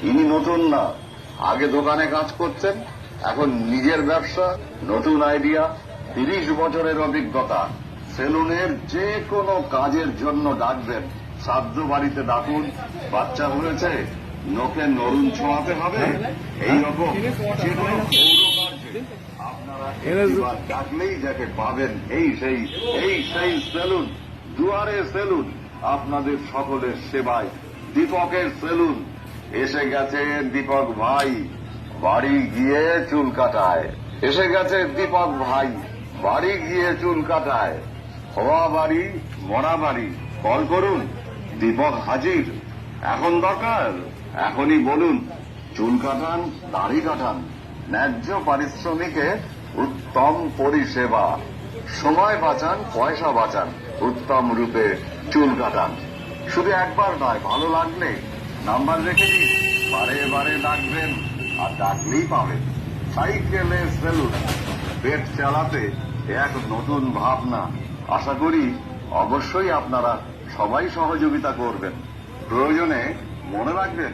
ইনি নতুন না, আগে দোকানে কাজ করছেন, এখন নিজের ব্যবসা, নতুন আইডিয়া, 30 বছরের অভিজ্ঞতা। সেলুনের যে কোনো কাজের জন্য ডাকবেন, শ্রাদ্ধ বাড়িতে ডাকুন, বাচ্চা হয়েছে, নোকে নরুন ছোঁয়াতে হবে, এইরকম যে কোনো পৌর কার্যে আপনারা একবার ডাকলেই যাকে পাবেন, এই সেই সেলুন, দুয়ারে সেলুন, আপনাদের সকলের সেবায় দীপকের সেলুন। এসে গেছে দীপক ভাই, বাড়ি গিয়ে চুল কাটায়। এসে গেছে দীপক ভাই, বাড়ি গিয়ে চুল কাটায়। হওয়া বাড়ি, মরা বাড়ি, কল করুন, দীপক হাজির। এখন দরকার, এখনই বলুন। চুল কাটান, দাড়ি কাটান, ন্যায্য পারিশ্রমিকে উত্তম পরিষেবা, সময় বাঁচান, পয়সা বাঁচান, উত্তম রূপে চুল কাটান। শুধু একবার নয়, ভালো লাগলে নাম্বার রেখে দিন, বারে বারে ডাকবেন, আর ডাকলেই পাবেন। সাইকেলে সেলুন, পেট চালাতে এক নতুন ভাবনা। আশা করি অবশ্যই আপনারা সবাই সহযোগিতা করবেন। প্রয়োজনে মনে রাখবেন,